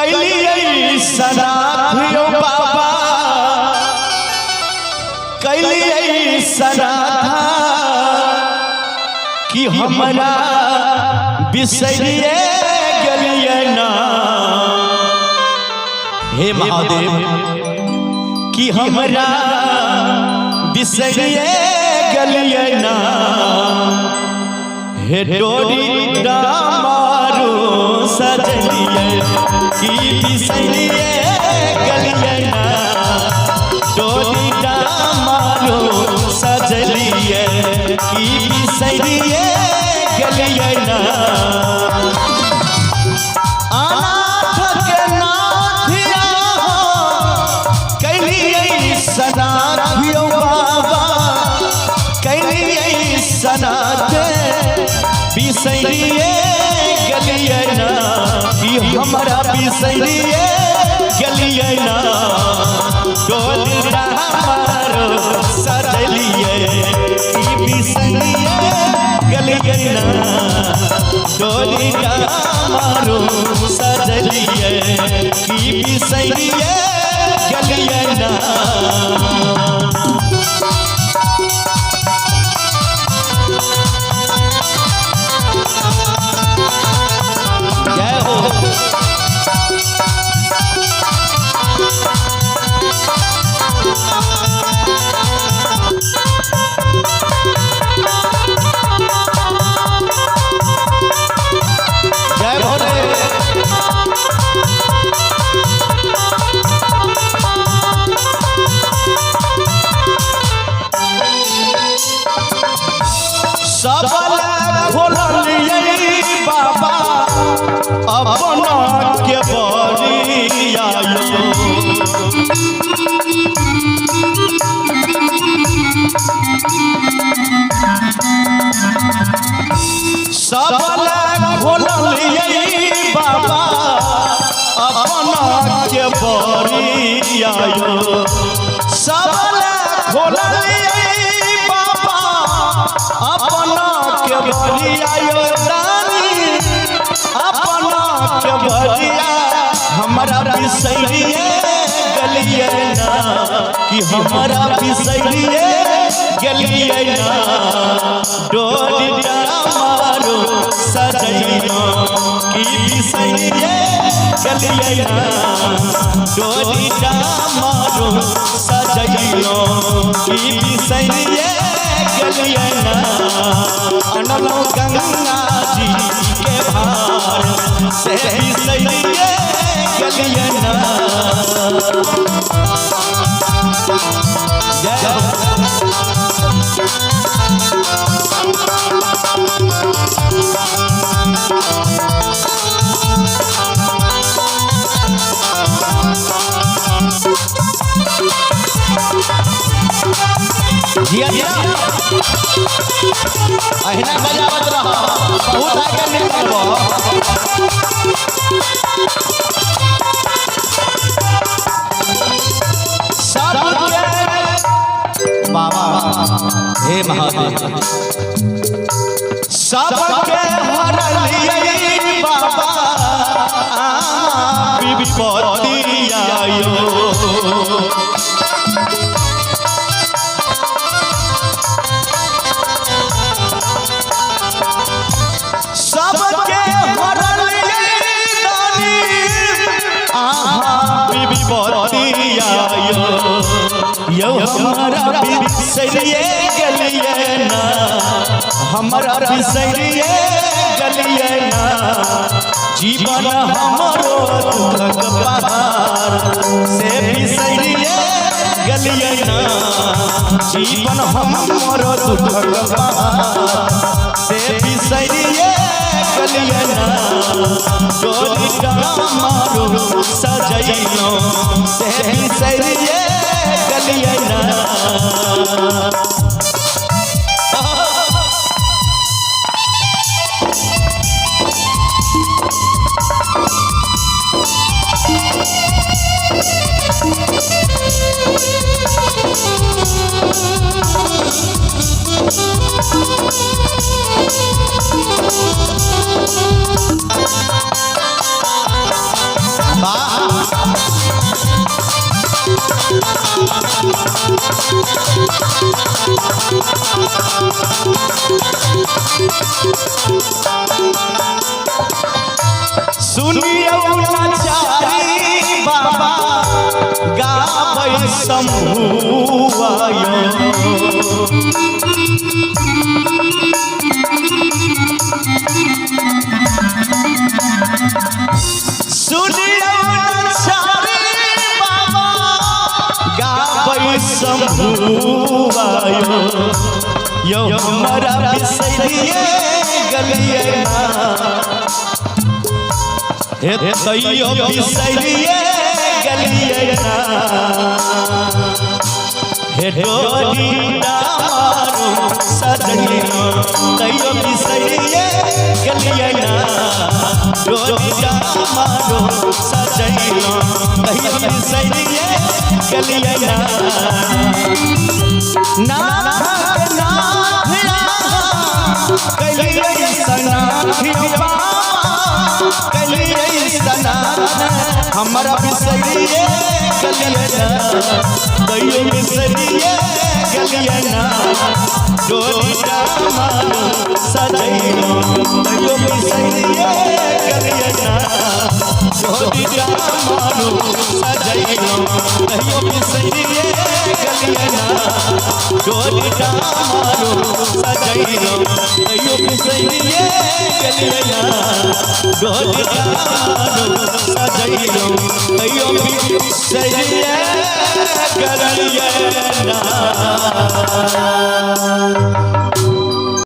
कैली सनाथियो बाबा कैली सनाथा कि हमरा बिसरिए गलिए ना। हे महादेव कि हमरा बिसरिए गलिए ना। हे डोरी डामारो सजलिए कि बिसरिए गलिए ना। डोरी डामारो सजलिए कि बिसरिए गलिए ना। अनाथ के नाथिया कैली सनाथियो बाबा कैली सनाथे बिसरिए गलिए ना। कि हमारा बिसरिए गलिए ना। डोली हमारो सजलिए कि बिसरिए गलिए ना। डोली हमारो सजलिए कि बिसरिए गलिए ना। जय हो। जय भोले। सबल खोलिए बाबा अपना के बरियायो। सबल खोलिए बाबा अपना के बरियायो। सबल खोलिए बाबा अपना के बरियायो। रानी अपना के बरिया हमारा बिसरिए गलिए ना। कि हमारा बिसरिए गलिए ना। डोली हमारो सजलियो कि बिसरिए गलिए ना। डोली हमारो सजलियो कि बिसरिए गलिए ना। अनलो गंगा जी के भार से बिसरिए गलिए ना। जिया जिया अहिना बजावत रह बहुत आगे निकलबो। सबके बाबा हे महादेव सबके हरलिए बाबा विपत्ति आयो। सबके हरलिए दानी विपत्ति आयो। यो हमारा बिसरिए गलिए ना। हमारा बिसरिए गलिए ना। जीवन हमारो दुख पहाड़ से बिसरिए गलिए ना। जीवन हमारो दुख पहाड़ से बिसरिए गलिए ना। डोली हमारो सजलियो से बिसरिए गलिए ना। वाह सुनियो लाचारी बाबा गाबै शंभुआयो सुनियो लाचारी बाबा गाबै शंभुआयो यो हमारा बिसरिए गलिए ना हे तैयो बिसरिए गलिए ना हे डोरी डामारो सजनियो तैयो बिसरिए गलिए ना डोरी डामारो सजनियो तैयो बिसरिए गलिए ना ना कलिए सना हमारा बिसरिए गलिए ना तैयो बिसरिए गलिए ना डोरी डामारो सजनियो तैयो बिसरिए गलिए ना डोरी डामारो सजनियो तैयो बिसरिए गलिए ना डोरी डामारो सजनियो तैयो बिसरिए गलिए ना डोरी डामारो सजनियो तैयो बिसरिए गलिए ना।